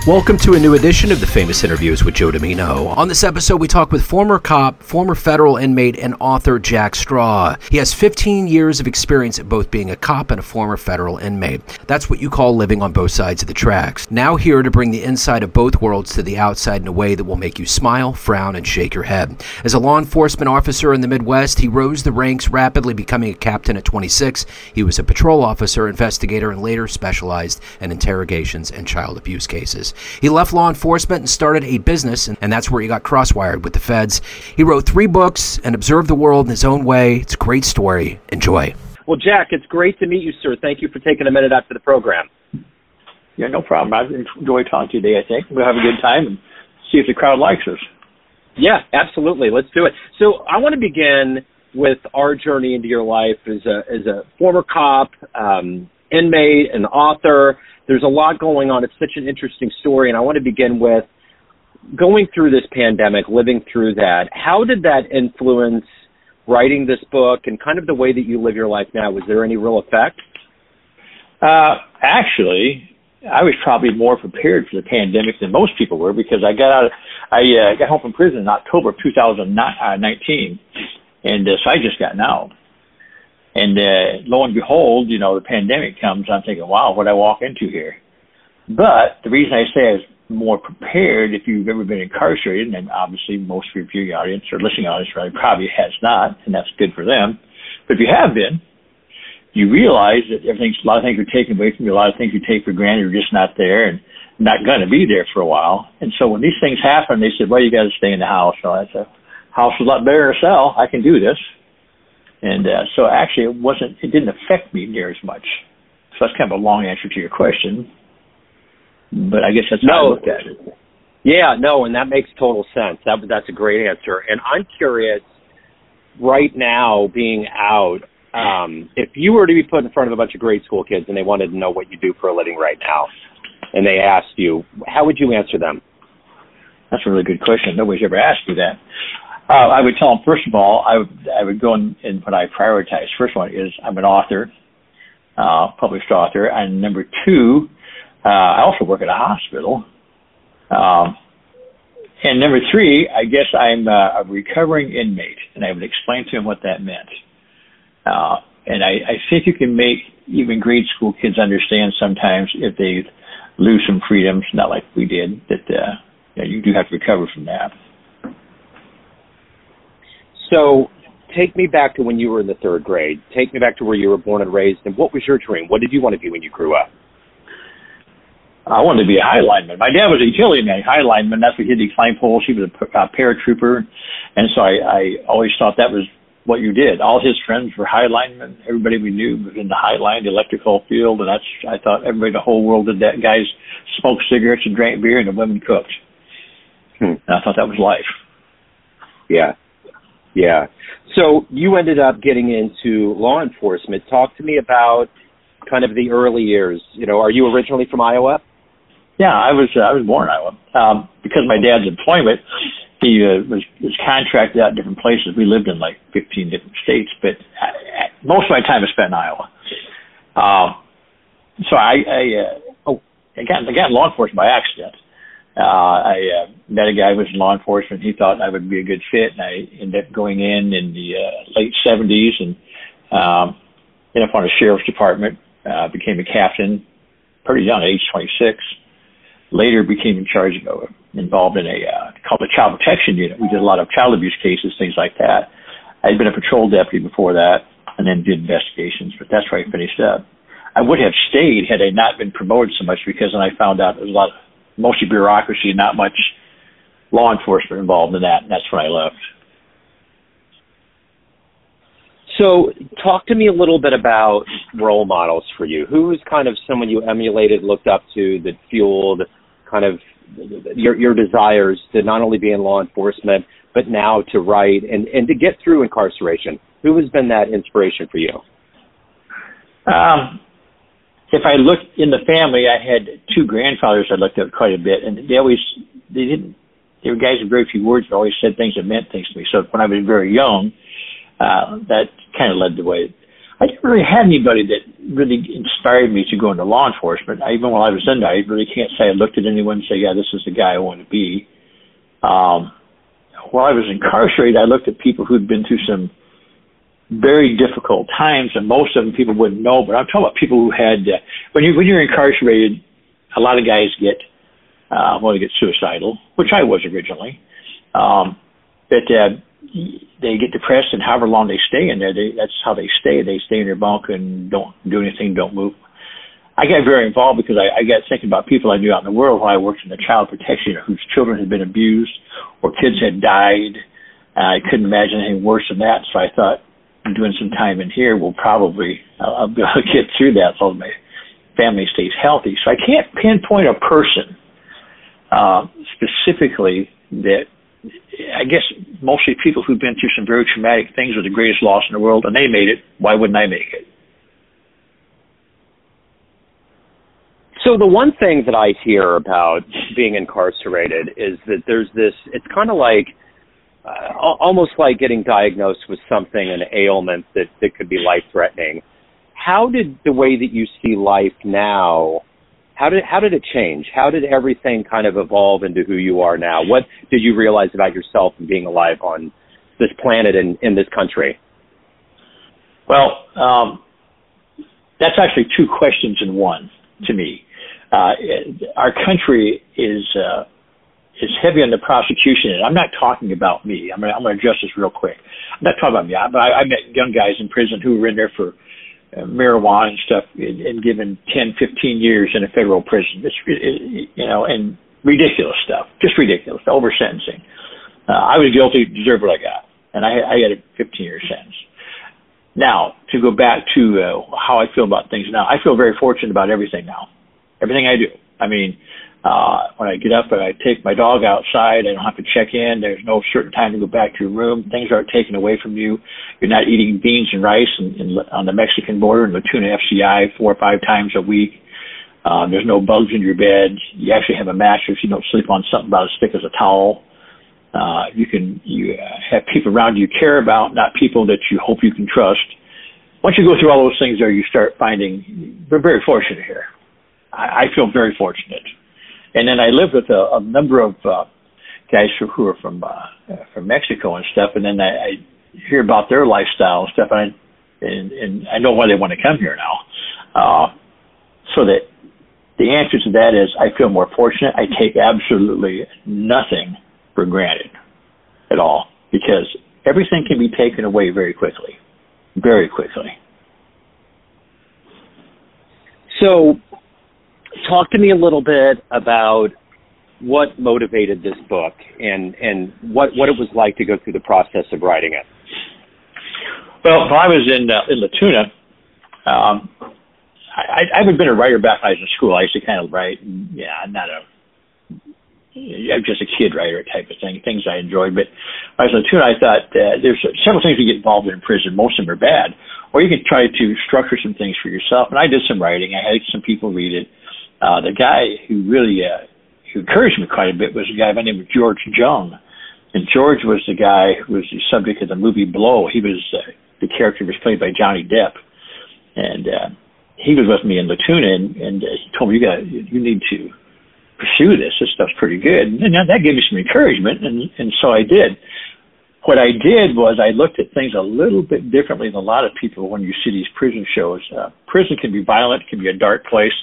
Welcome to a new edition of the Famous Interviews with Joe Dimino. On this episode, we talk with former cop, former federal inmate, and author Jack Straw. He has 15 years of experience at both being a cop and a former federal inmate. That's what you call living on both sides of the tracks. Now here to bring the inside of both worlds to the outside in a way that will make you smile, frown, and shake your head. As a law enforcement officer in the Midwest, he rose the ranks, rapidly becoming a captain at 26. He was a patrol officer, investigator, and later specialized in interrogations and child abuse cases. He left law enforcement and started a business, and that's where he got crosswired with the feds. He wrote 3 books and observed the world in his own way. It's a great story. Enjoy. Well, Jack, it's great to meet you, sir. Thank you for taking a minute after the program. Yeah, no problem. I've enjoyed talking to you today, I think. We'll have a good time and see if the crowd likes us. Yeah, absolutely. Let's do it. So I want to begin with our journey into your life as a former cop, inmate, and author. There's a lot going on. It's such an interesting story, and I want to begin with going through this pandemic, living through that. How did that influence writing this book and kind of the way that you live your life now? Was there any real effect? Actually, I was probably more prepared for the pandemic than most people were because I got home from prison in October of 2019, and so I just gotten out. And lo and behold, the pandemic comes. I'm thinking, wow, what did I walk into here? But the reason I say I was more prepared, if you've ever been incarcerated, and obviously most of your viewing audience or listening audience probably has not, and that's good for them. But if you have been, you realize that a lot of things are taken away from you. A lot of things you take for granted are just not there and not going to be there for a while. And so when these things happen, they said, well, you got to stay in the house. So I said, house is a lot better to sell. I can do this. And so actually it didn't affect me near as much. So that's kind of a long answer to your question. But I guess that's how I looked at it. Yeah, no, and that makes total sense. That's a great answer. And I'm curious, right now, being out, if you were to be put in front of a bunch of grade school kids and they wanted to know what you do for a living right now, and they asked you, how would you answer them? That's a really good question. Nobody's ever asked me that. I would tell them, first of all, I would go in what I prioritize. First one is I'm an author, published author. And number 2, I also work at a hospital. And number 3, I guess I'm a recovering inmate. And I would explain to them what that meant. And I think you can make even grade school kids understand sometimes if they lose some freedoms, not like we did, that you do have to recover from that. So take me back to when you were in the 3rd grade. Take me back to where you were born and raised. And what was your dream? What did you want to be when you grew up? I wanted to be a high lineman. My dad was a utility man, high lineman. That's what he did. He climbed poles. He was a paratrooper. And so I always thought that was what you did. All his friends were high linemen. Everybody we knew was in the high line, the electrical field. And I thought everybody, the whole world did that. Guys smoked cigarettes and drank beer, and the women cooked. And I thought that was life. Yeah. Yeah. So you ended up getting into law enforcement. Talk to me about kind of the early years. Are you originally from Iowa? Yeah, I was born in Iowa. Because of my dad's employment, he was contracted out in different places. We lived in like 15 different states, but most of my time was spent in Iowa. So I got in law enforcement by accident. I met a guy who was in law enforcement. He thought I would be a good fit, and I ended up going in the late 70s and ended up on a sheriff's department, became a captain pretty young, at age 26. Later became involved in called the Child Protection Unit. We did a lot of child abuse cases, things like that. I'd been a patrol deputy before that and then did investigations, but that's where I finished up. I would have stayed had I not been promoted so much because then I found out there was a lot of mostly bureaucracy, not much law enforcement involved in that, and that's when I left. So talk to me a little bit about role models for you. Who was kind of someone you emulated, looked up to, that fueled kind of your desires to not only be in law enforcement, but now to write and to get through incarceration? Who has been that inspiration for you? If I look in the family, I had 2 grandfathers I looked at quite a bit, and they were guys with very few words, but always said things that meant things to me. So when I was very young, that kind of led the way. I didn't really have anybody that really inspired me to go into law enforcement. Even while I was in there, I really can't say I looked at anyone and say, yeah, this is the guy I want to be. While I was incarcerated, I looked at people who'd been through some very difficult times, and most of them people wouldn't know, but I'm talking about people who had, when you're incarcerated, a lot of guys get suicidal, which I was originally. But they get depressed, and however long they stay in there, that's how they stay. They stay in their bunk and don't do anything, don't move. I got very involved because I got thinking about people I knew out in the world when I worked in the child protection, whose children had been abused or kids had died. I couldn't imagine anything worse than that, so I thought doing some time in here will probably, I'll be able to get through that so my family stays healthy. So I can't pinpoint a person specifically that, I guess mostly people who've been through some very traumatic things are the greatest loss in the world, and they made it. Why wouldn't I make it? So the one thing that I hear about being incarcerated is that there's this, it's kind of like, almost like getting diagnosed with something, an ailment that could be life-threatening. How did the way that you see life now, how did it change? How did everything kind of evolve into who you are now? What did you realize about yourself and being alive on this planet and in this country? Well, that's actually two questions in one to me. Our country is heavy on the prosecution, and I'm not talking about me. I'm going to address this real quick. I'm not talking about me, but I met young guys in prison who were in there for marijuana and stuff and given 10, 15 years in a federal prison. It's, and ridiculous stuff, just ridiculous, over sentencing. I was guilty, deserved what I got, and I had a 15-year sentence. Now, to go back to how I feel about things now, I feel very fortunate about everything now, everything I do. I mean, when I get up and I take my dog outside, I don't have to check in. There's no certain time to go back to your room. Things aren't taken away from you. You're not eating beans and rice on the Mexican border in Latuna FCI 4 or 5 times a week. There's no bugs in your bed. You actually have a mattress. You don't sleep on something about as thick as a towel. You have people around you care about, not people that you hope you can trust. Once you go through all those things there, you start finding we're very fortunate here. I feel very fortunate. And then I lived with a number of guys who are from Mexico and stuff, and then I hear about their lifestyle and stuff, and I know why they want to come here now. So that the answer to that is I feel more fortunate. I take absolutely nothing for granted at all, because everything can be taken away very quickly, very quickly. So talk to me a little bit about what motivated this book and what it was like to go through the process of writing it. Well, when I was in Latuna, I haven't been a writer back when I was in school. I used to kind of write, I'm just a kid writer type of thing, things I enjoyed. But when I was in Latuna, I thought there's several things you get involved in prison. Most of them are bad. Or you can try to structure some things for yourself. And I did some writing. I had some people read it. The guy who really who encouraged me quite a bit was a guy by the name of George Jung. And George was the guy who was the subject of the movie Blow. He was the character was played by Johnny Depp. And he was with me in Latuna, and he told me, you need to pursue this. This stuff's pretty good. And that gave me some encouragement, and so I did. What I did was I looked at things a little bit differently than a lot of people when you see these prison shows. Prison can be violent, can be a dark place,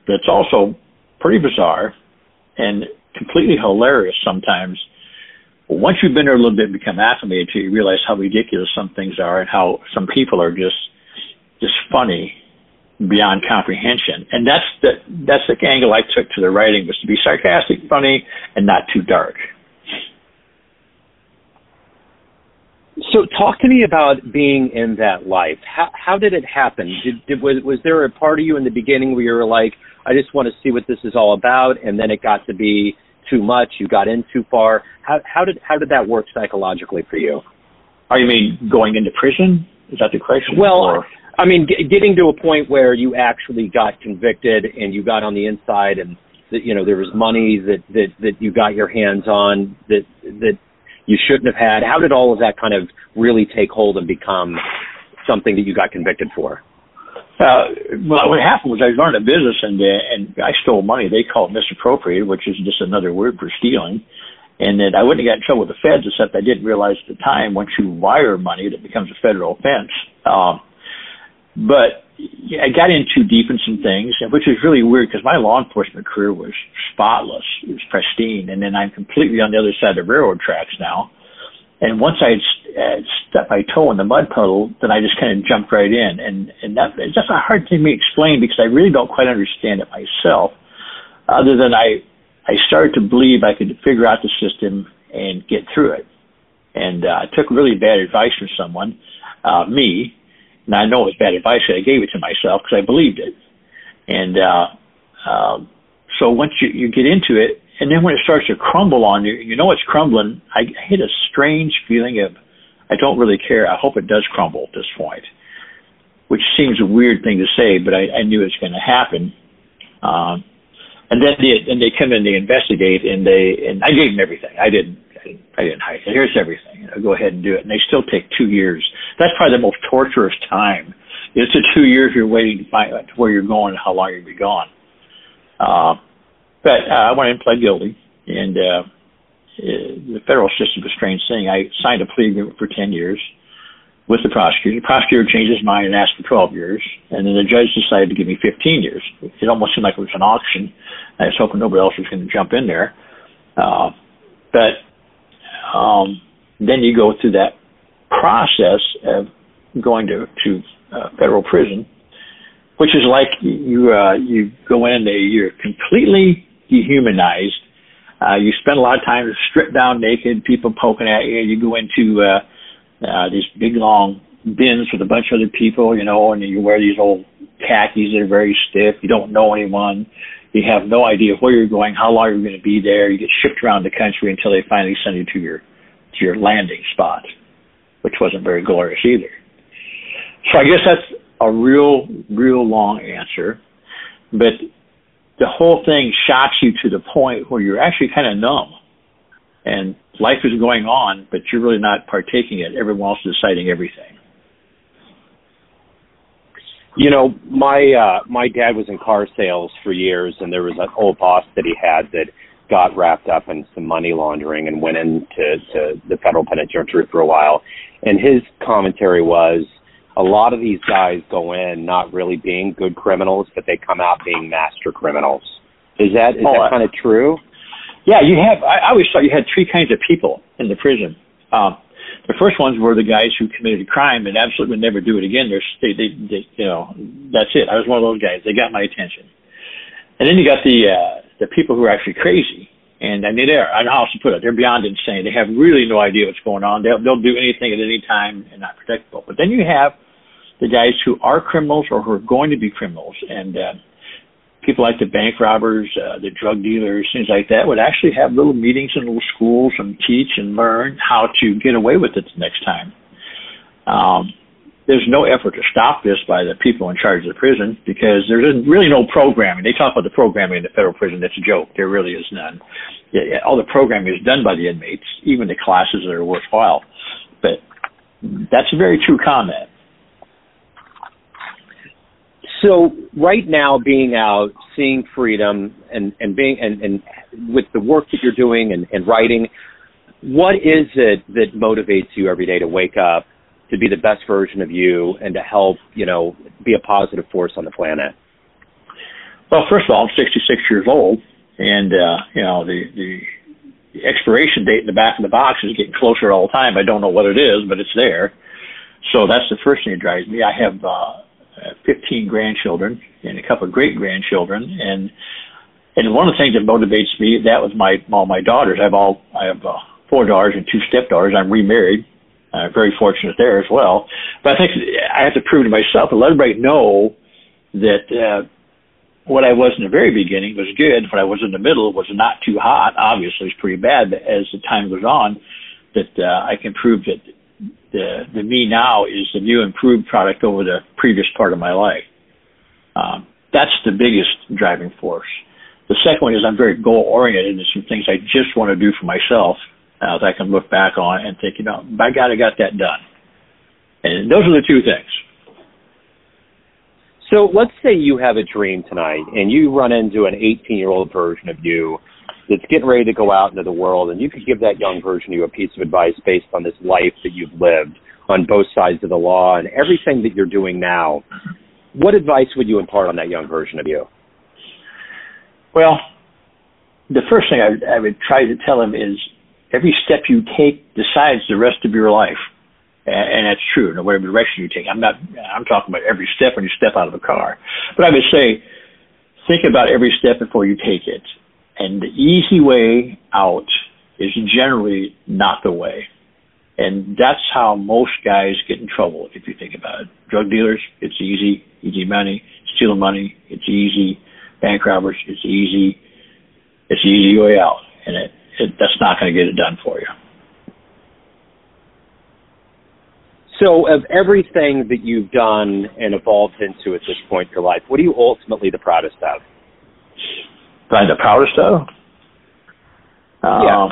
but it's also pretty bizarre and completely hilarious sometimes. But once you've been there a little bit and become acclimated to it, you realize how ridiculous some things are and how some people are just funny beyond comprehension. And that's the angle I took to the writing, was to be sarcastic, funny, and not too dark. So talk to me about being in that life. How did it happen? Was there a part of you in the beginning where you were like, I just want to see what this is all about, and then it got to be too much, you got in too far? How did that work psychologically for you? Oh, you mean going into prison? Is that the question? Well, I mean, getting to a point where you actually got convicted and you got on the inside, and there was money that you got your hands on that you shouldn't have had. How did all of that kind of really take hold and become something that you got convicted for? Well, what happened was I learned a business and I stole money. They call it misappropriated, which is just another word for stealing. And that I wouldn't have got in trouble with the feds, except I didn't realize at the time once you wire money that becomes a federal offense. But I got in too deep in some things, which is really weird because my law enforcement career was spotless. It was pristine. And then I'm completely on the other side of the railroad tracks now. And once I had stuck my toe in the mud puddle, then I just kind of jumped right in. And that's a hard thing for me to explain because I really don't quite understand it myself, other than I started to believe I could figure out the system and get through it. And I took really bad advice from someone, me, and I know it was bad advice, but I gave it to myself because I believed it. And so once you get into it, and then when it starts to crumble on you, you know it's crumbling, I hit a strange feeling of, I don't really care. I hope it does crumble at this point, which seems a weird thing to say, but I knew it was going to happen. And then they come in, they investigate, and I gave them everything. I didn't hide it. Here's everything. I'll go ahead and do it. And they still take 2 years. That's probably the most torturous time. It's the 2 years you're waiting to find out where you're going and how long you'll be gone. But I went in and pled guilty, and the federal system is a strange thing. I signed a plea agreement for 10 years with the prosecutor. The prosecutor changed his mind and asked for 12 years, and then the judge decided to give me 15 years. It almost seemed like it was an auction. I was hoping nobody else was going to jump in there. But then you go through that process of going to federal prison, which is like you go in there, you're completely dehumanized. You spend a lot of time stripped down naked, people poking at you. You go into these big long bins with a bunch of other people, you know, and you wear these old khakis that are very stiff. You don't know anyone. You have no idea where you're going, how long you're going to be there. You get shipped around the country until they finally send you to your landing spot, which wasn't very glorious either. So I guess that's a real long answer, but the whole thing shocks you to the point where you're actually kind of numb, and life is going on, but you're really not partaking in it. Everyone else is deciding everything. You know, my dad was in car sales for years, and there was an old boss that he had that got wrapped up in some money laundering and went into the federal penitentiary for a while. And his commentary was, a lot of these guys go in not really being good criminals, but they come out being master criminals. Is that kind of true? Yeah, you have. I always thought you had three kinds of people in the prison. The first ones were the guys who committed a crime and absolutely would never do it again. They you know, that's it. I was one of those guys. They got my attention. And then you got the people who are actually crazy. And I mean, I know how to put it. They're beyond insane. They have really no idea what's going on. They'll do anything at any time and not protectable. But then you have the guys who are criminals or who are going to be criminals. And people like the bank robbers, the drug dealers, things like that would actually have little meetings in little schools and teach and learn how to get away with it the next time. There's no effort to stop this by the people in charge of the prison because there's really no programming. They talk about the programming in the federal prison. That's a joke. There really is none. All the programming is done by the inmates, even the classes that are worthwhile. But that's a very true comment. So right now, being out, seeing freedom, and with the work that you're doing and writing, what is it that motivates you every day to wake up to be the best version of you and to help, you know, be a positive force on the planet? Well, first of all, I'm 66 years old, and you know, the expiration date in the back of the box is getting closer all the time. I don't know what it is, but it's there. So that's the first thing that drives me. I have 15 grandchildren and a couple of great-grandchildren, and one of the things that motivates me, that was all my daughters. I have 4 daughters and 2 stepdaughters. I'm remarried. Very fortunate there as well. But I think I have to prove to myself and let everybody know that what I was in the very beginning was good. What I was in the middle was not too hot. Obviously, it's pretty bad. But as the time goes on, that I can prove that the me now is the new improved product over the previous part of my life. That's the biggest driving force. The second one is I'm very goal-oriented, and there's some things I just want to do for myself that I can look back on and think, you know, by God, I got that done. And those are the two things. So let's say you have a dream tonight and you run into an 18-year-old version of you that's getting ready to go out into the world, and you could give that young version of you a piece of advice based on this life that you've lived on both sides of the law and everything that you're doing now. What advice would you impart on that young version of you? Well, the first thing I would try to tell him is every step you take decides the rest of your life. And that's true, no whatever direction you take. I'm talking about every step when you step out of a car. But I would say, think about every step before you take it. And the easy way out is generally not the way. And that's how most guys get in trouble, if you think about it. Drug dealers, it's easy money. Stealing money, it's easy. Bank robbers, it's easy. It's the easy way out. And that's not going to get it done for you. So of everything that you've done and evolved into at this point in your life, what are you ultimately the proudest of? I'm the proudest of? Yeah.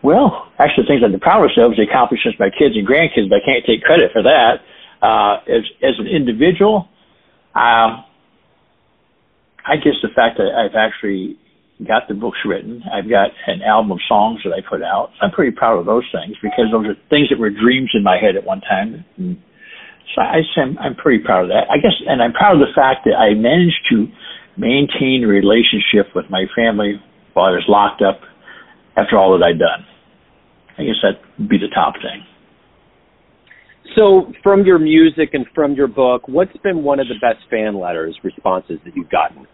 Well, actually, the things I'm the proudest of is the accomplishments of my kids and grandkids, but I can't take credit for that. As an individual, I guess the fact that I've actually got the books written, I've got an album of songs that I put out. I'm pretty proud of those things because those are things that were dreams in my head at one time. And so I'm pretty proud of that. I guess, and I'm proud of the fact that I managed to maintain a relationship with my family while I was locked up after all that I'd done. I guess that would be the top thing. So from your music and from your book, what's been one of the best fan letters, responses that you've gotten?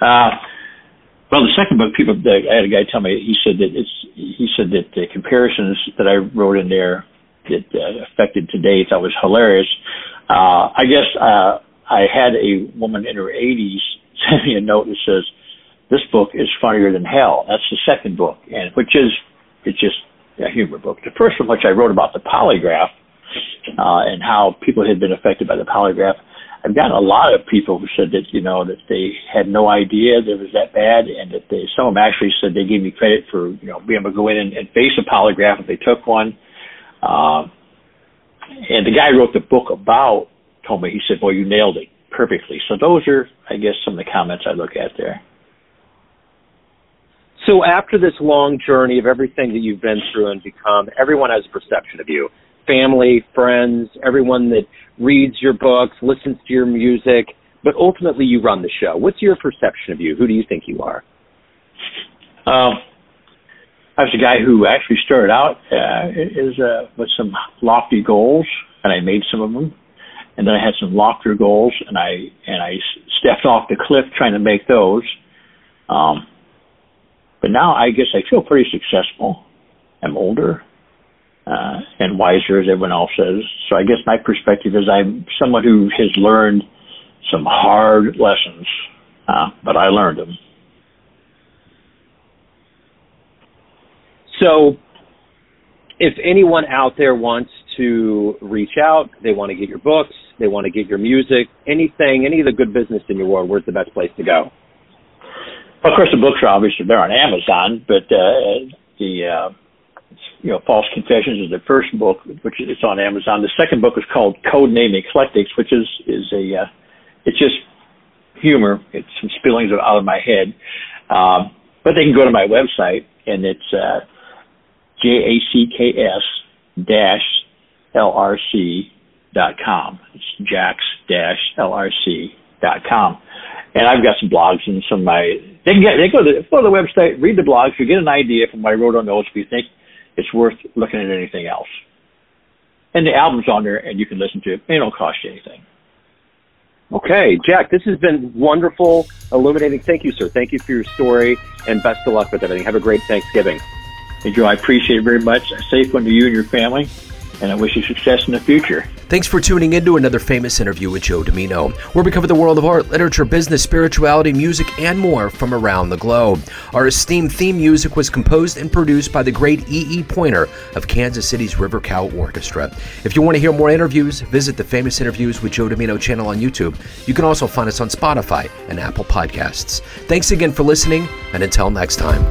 Well, the second book, I had a guy tell me, he said that the comparisons that I wrote in there that affected today, that was hilarious. I guess I had a woman in her 80s send me a note that says, "This book is funnier than hell." That's the second book, and it's just a humor book. The first one, which I wrote about the polygraph and how people had been affected by the polygraph, I've gotten a lot of people who said that, that they had no idea that it was that bad, and that some of them actually said they gave me credit for, being able to go in and face a polygraph if they took one. And the guy who wrote the book about told me, he said, "Well, you nailed it perfectly." So those are, I guess, some of the comments I look at there. So after this long journey of everything that you've been through and become, everyone has a perception of you. Family, friends, everyone that reads your books, listens to your music, but ultimately you run the show. What's your perception of you? Who do you think you are? I was a guy who actually started out with some lofty goals, and I made some of them. And then I had some loftier goals, and I stepped off the cliff trying to make those. But now I guess I feel pretty successful. I'm older and wiser, as everyone else says. So I guess my perspective is I'm someone who has learned some hard lessons, but I learned them. So if anyone out there wants to reach out, they want to get your books, they want to get your music, anything, any of the good business in your world, where's the best place to go? Well, of course, the books are obviously there on Amazon, but False Confessions is the first book, which is on Amazon. The second book is called Codename Eclectics, which is it's just humor. It's some spillings out of my head. But they can go to my website, and it's jacks-lrc.com. It's jacks-lrc.com. And I've got some blogs and some of my, they go to the website, read the blogs, you get an idea from what I wrote on those if you think it's worth looking at anything else. And the album's on there, and you can listen to it. It don't cost you anything. Okay, Jack, this has been wonderful, illuminating. Thank you, sir. Thank you for your story, and best of luck with everything. Have a great Thanksgiving. Hey, Joe, I appreciate it very much. A safe one to you and your family, and I wish you success in the future. Thanks for tuning in to another famous interview with Joe Dimino, where we cover the world of art, literature, business, spirituality, music, and more from around the globe. Our esteemed theme music was composed and produced by the great E.E. Pointer of Kansas City's River Cow Orchestra. If you want to hear more interviews, visit the Famous Interviews with Joe Dimino channel on YouTube. You can also find us on Spotify and Apple Podcasts. Thanks again for listening, and until next time.